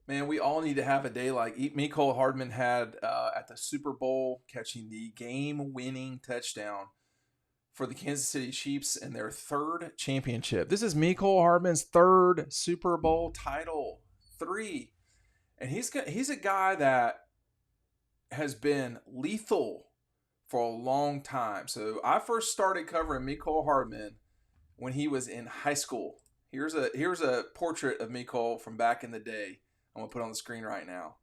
Man, we all need to have a day like Mecole Hardman had at the Super Bowl, catching the game-winning touchdown for the Kansas City Chiefs in their third championship. This is Mecole Hardman's third Super Bowl title, three, and he's a guy that has been lethal for a long time. So I first started covering Mecole Hardman when he was in high school. Here's a portrait of Mecole from back in the day. I'm gonna put on the screen right now.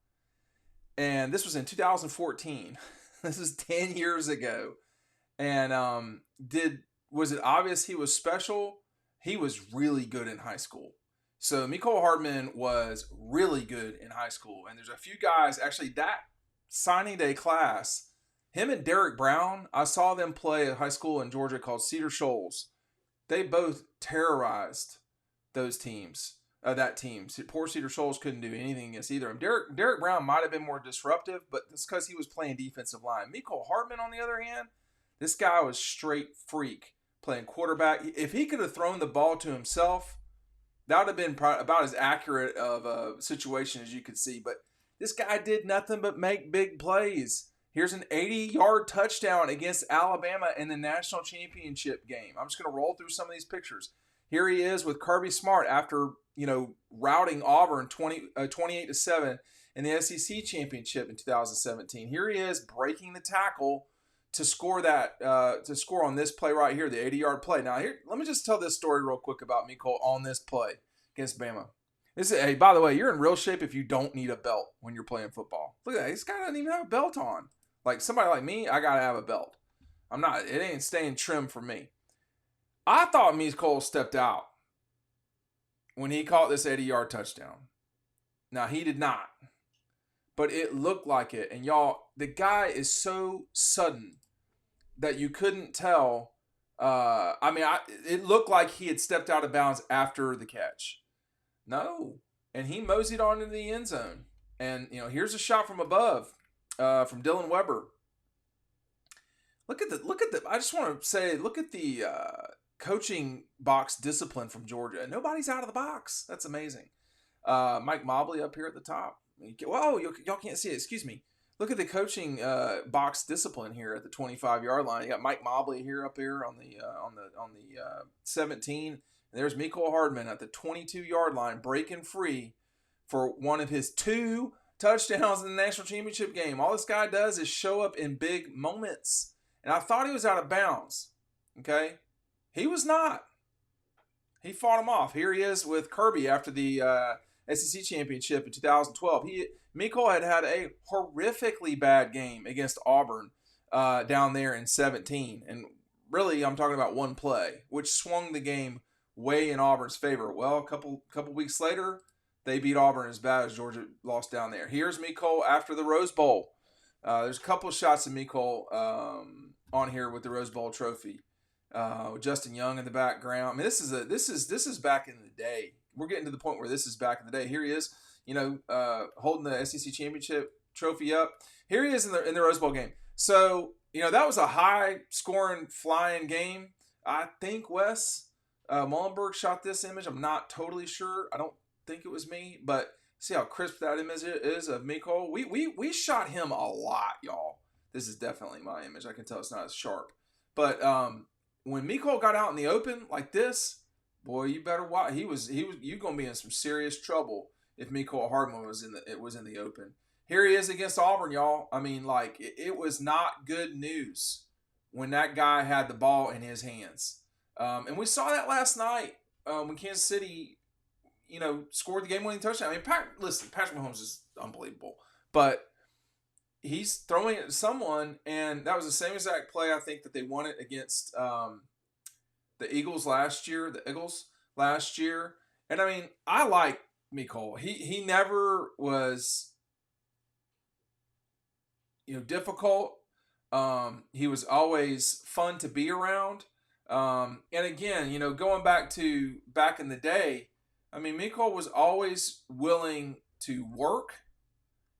And this was in 2014. This is 10 years ago. And did was it obvious he was special? He was really good in high school. So Mecole Hardman was really good in high school. And there's a few guys, actually, that signing day class, him and Derek Brown, I saw them play at a high school in Georgia called Cedar Shoals. They both terrorized those teams. That team. Poor Cedar Shoals couldn't do anything against either of them. Derek Brown might have been more disruptive, but it's because he was playing defensive line. Mecole Hardman, on the other hand, this guy was straight freak playing quarterback. If he could have thrown the ball to himself, that would have been about as accurate of a situation as you could see. But this guy did nothing but make big plays. Here's an 80-yard touchdown against Alabama in the national championship game. I'm just going to roll through some of these pictures. Here he is with Kirby Smart after, routing Auburn 28-7 in the SEC championship in 2017. Here he is breaking the tackle to score on this play right here, the 80-yard play. Now, here, let me just tell this story real quick about Mecole on this play against Bama. Hey, by the way, you're in real shape if you don't need a belt when you're playing football. Look at that. This guy doesn't even have a belt on. Like somebody like me, I got to have a belt. It ain't staying trim for me. I thought Mecole stepped out when he caught this 80-yard touchdown. Now, he did not, but it looked like it. And y'all, the guy is so sudden that you couldn't tell. It looked like he had stepped out of bounds after the catch. No. And he moseyed on into the end zone. And, here's a shot from above from Dylan Weber. Look at the, I just want to say, look at the coaching box discipline from Georgia. Nobody's out of the box. That's amazing. Mike Mobley up here at the top. Whoa, y'all can't see it. Excuse me. Look at the coaching box discipline here at the 25-yard line. You got Mike Mobley here up here on the 17. And there's Mecole Hardman at the 22-yard line breaking free for one of his 2 touchdowns in the national championship game. All this guy does is show up in big moments. And I thought he was out of bounds. Okay? He was not. He fought him off. Here he is with Kirby after the SEC championship in 2012. Mecole had a horrifically bad game against Auburn down there in 17. And really, I'm talking about one play, which swung the game way in Auburn's favor. Well, a couple weeks later, they beat Auburn as bad as Georgia lost down there. Here's Mecole after the Rose Bowl. There's a couple of shots of Mecole on here with the Rose Bowl trophy. With Justin Young in the background. I mean, this is back in the day. We're getting to the point where this is back in the day. Here he is, holding the SEC championship trophy up. Here he is in the Rose Bowl game. So, that was a high-scoring, flying game. I think Wes Mullenberg shot this image. I'm not totally sure. I don't think it was me, but see how crisp that image is of Mecole. We shot him a lot, y'all. This is definitely my image. I can tell it's not as sharp, but when Mecole got out in the open like this, boy, you better watch. You gonna be in some serious trouble if Mecole Hardman was in the open. Here he is against Auburn, y'all. I mean, like it was not good news when that guy had the ball in his hands, and we saw that last night when Kansas City, scored the game-winning touchdown. I mean, Patrick Mahomes is unbelievable, but he's throwing it to someone, and that was the same exact play I think that they won it against the Eagles last year. And I mean, I like Mecole. He never was, difficult. He was always fun to be around. And again, going back in the day, I mean, Mecole was always willing to work.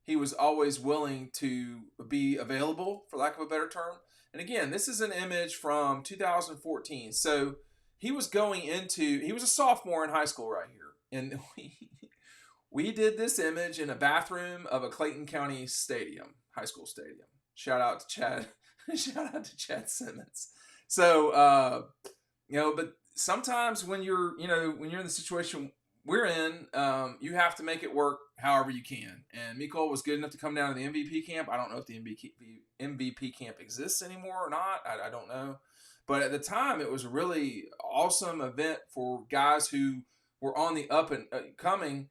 He was always willing to be available, for lack of a better term. And again, this is an image from 2014. So he was a sophomore in high school right here. And We did this image in a bathroom of a Clayton County stadium, high school stadium. Shout out to Chad. Shout out to Chad Simmons. So, but sometimes when you're in the situation we're in, you have to make it work however you can. And Mecole was good enough to come down to the MVP camp. I don't know if the MVP camp exists anymore or not. I don't know. But at the time, it was a really awesome event for guys who were on the up and coming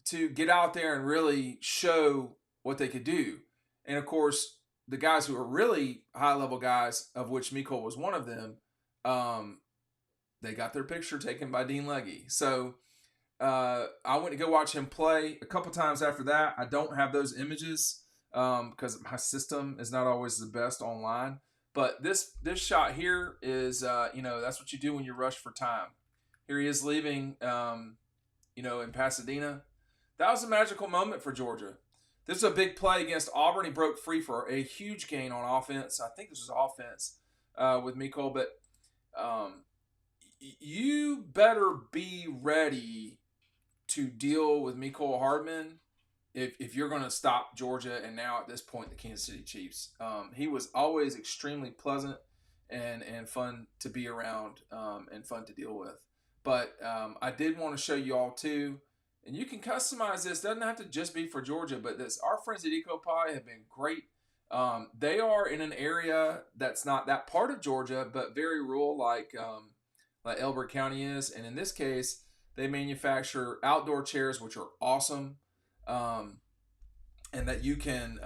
to get out there and really show what they could do. And of course, the guys who are really high level guys, of which Mecole was one of them, they got their picture taken by Dean Legge. So I went to go watch him play a couple times after that. I don't have those images because my system is not always the best online. But this shot here is, that's what you do when you rush for time. Here he is leaving, in Pasadena. That was a magical moment for Georgia. This was a big play against Auburn. He broke free for a huge gain on offense. I think this was offense with Mecole. But you better be ready to deal with Mecole Hardman if you're going to stop Georgia and now at this point the Kansas City Chiefs. He was always extremely pleasant and fun to be around and fun to deal with. But I did want to show you all too, and you can customize this. Doesn't have to just be for Georgia, but our friends at EcoPie have been great. They are in an area that's not that part of Georgia, but very rural, like Elbert County is. And in this case, they manufacture outdoor chairs, which are awesome, and that you can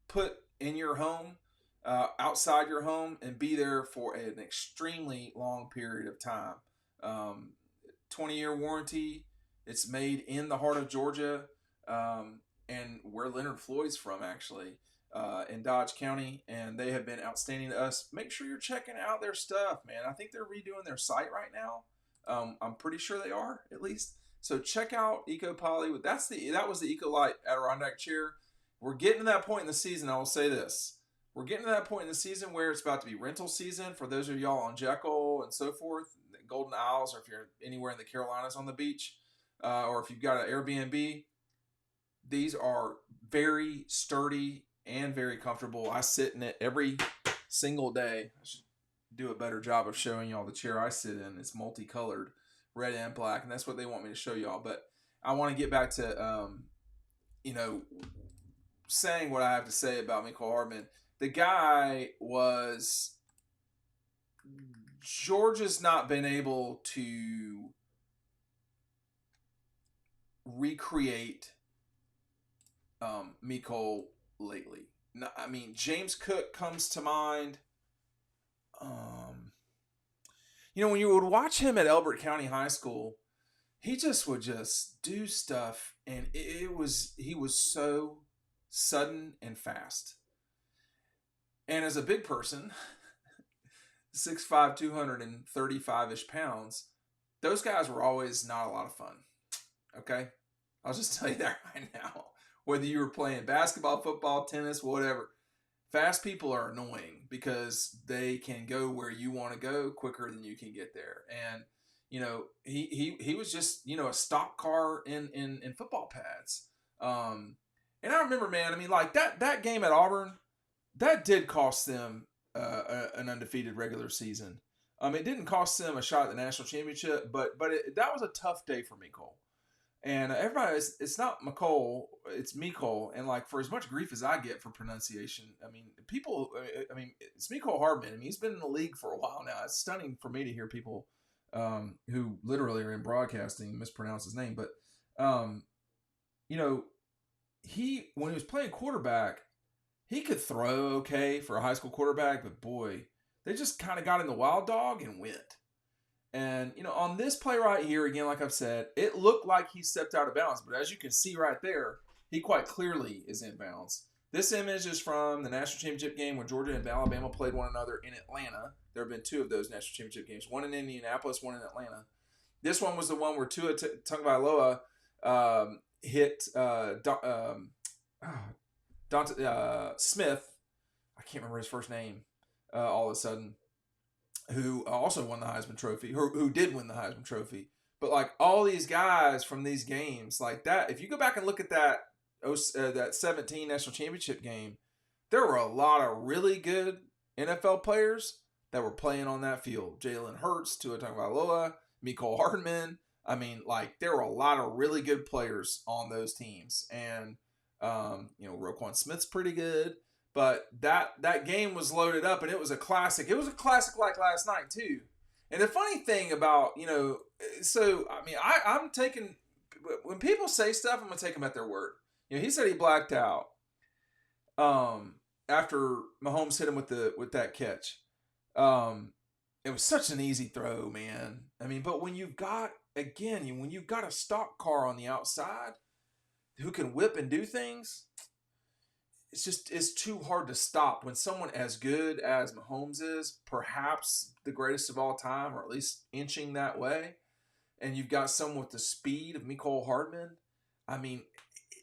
put in your home, outside your home, and be there for an extremely long period of time. 20-year warranty. It's made in the heart of Georgia, and where Leonard Floyd's from, actually. In Dodge County, and they have been outstanding to us. Make sure you're checking out their stuff, man. I think they're redoing their site right now. I'm pretty sure they are, at least. So check out EcoPoly. That was the Ecolite Adirondack chair. We're getting to that point in the season. I will say this: we're getting to that point in the season where it's about to be rental season for those of y'all on Jekyll and so forth, the Golden Isles, or if you're anywhere in the Carolinas on the beach, or if you've got an Airbnb. These are very sturdy and very comfortable. I sit in it every single day. I should do a better job of showing y'all the chair I sit in. It's multicolored, red and black, and that's what they want me to show y'all. But I want to get back to, saying what I have to say about Mecole Hardman. The guy was... Georgia's not been able to recreate Mecole lately. No, I mean, James Cook comes to mind. When you would watch him at Elbert County High School, he just would just do stuff, and he was so sudden and fast. And as a big person, 6'5", 235-ish pounds, those guys were always not a lot of fun. Okay? I'll just tell you that right now. Whether you were playing basketball, football, tennis, whatever, fast people are annoying because they can go where you want to go quicker than you can get there. And he was just a stock car in football pads. And I remember, man, I mean, like that game at Auburn, that did cost them an undefeated regular season. It didn't cost them a shot at the national championship, but that was a tough day for Mecole. And everybody, it's not Mecole, it's Mecole. And like, for as much grief as I get for pronunciation, it's Mecole Hardman. He's been in the league for a while now. It's stunning for me to hear people who literally are in broadcasting mispronounce his name. But, when he was playing quarterback, he could throw okay for a high school quarterback, but boy, they just kind of got in the wild dog and went. And, on this play right here, again, like I've said, it looked like he stepped out of bounds. But as you can see right there, he quite clearly is in bounds. This image is from the national championship game when Georgia and Alabama played one another in Atlanta. There have been two of those national championship games, one in Indianapolis, one in Atlanta. This one was the one where Tua Tagovailoa hit Smith. I can't remember his first name all of a sudden. who also won the Heisman Trophy, who did win the Heisman Trophy. But like all these guys from these games, like that, if you go back and look at that 17 national championship game, there were a lot of really good NFL players that were playing on that field. Jalen Hurts, Tua Tagovailoa, Mecole Hardman. I mean, like there were a lot of really good players on those teams, and Roquan Smith's pretty good. But that game was loaded up, and it was a classic. It was a classic like last night too. And the funny thing about so I mean, I'm taking when people say stuff, I'm gonna take them at their word. He said he blacked out after Mahomes hit him with that catch. It was such an easy throw, man. I mean, but when you've got a stock car on the outside who can whip and do things, it's too hard to stop when someone as good as Mahomes is, perhaps the greatest of all time, or at least inching that way, and you've got someone with the speed of Mecole Hardman. I mean,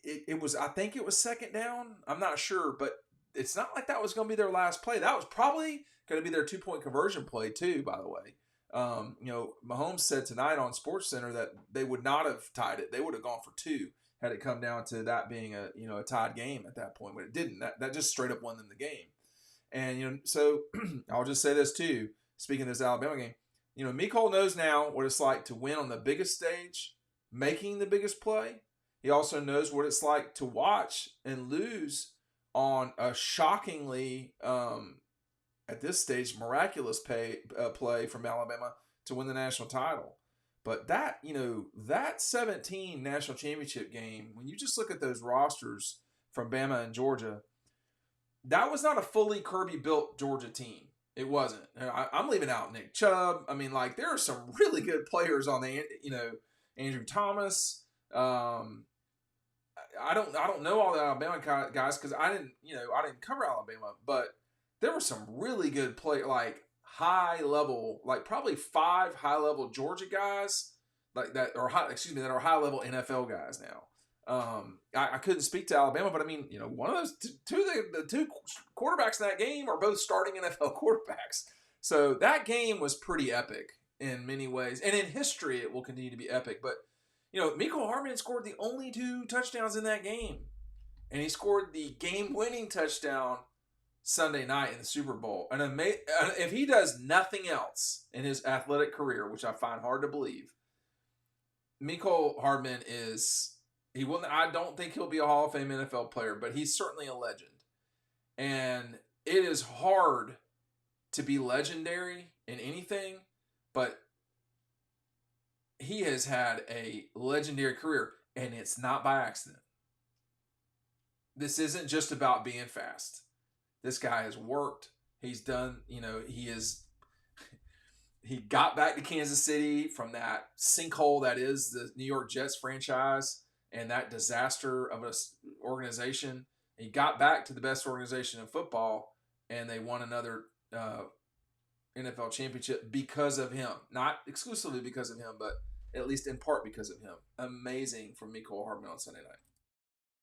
I think it was second down. I'm not sure, but it's not like that was going to be their last play. That was probably going to be their 2-point conversion play too, by the way. Mahomes said tonight on SportsCenter that they would not have tied it. They would have gone for 2 had it come down to that being a tied game at that point, but it didn't. That just straight up won them the game. And so I'll just say this too. Speaking of this Alabama game, Mecole knows now what it's like to win on the biggest stage, making the biggest play. He also knows what it's like to watch and lose on a shockingly, at this stage, miraculous play from Alabama to win the national title. But that 17 national championship game, when you just look at those rosters from Bama and Georgia, that was not a fully Kirby-built Georgia team. It wasn't. I'm leaving out Nick Chubb. I mean, like, there are some really good players on the, Andrew Thomas. I don't know all the Alabama guys because I didn't cover Alabama, but there were some really good like high level, like probably 5 high level Georgia guys like that, or that are high level NFL guys now. I couldn't speak to Alabama, but I mean, one of those the two quarterbacks in that game are both starting NFL quarterbacks. So that game was pretty epic in many ways, and in history, it will continue to be epic. But Mecole Hardman scored the only 2 touchdowns in that game, and he scored the game-winning touchdown Sunday night in the Super Bowl. And if he does nothing else in his athletic career, which I find hard to believe, Mecole Hardman I don't think he'll be a Hall of Fame NFL player, but he's certainly a legend. And it is hard to be legendary in anything, but he has had a legendary career, and it's not by accident. This isn't just about being fast. This guy has worked. He's done, he got back to Kansas City from that sinkhole that is the New York Jets franchise and that disaster of an organization. He got back to the best organization in football, and they won another NFL championship because of him. Not exclusively because of him, but at least in part because of him. Amazing from Mecole Hardman on Sunday night.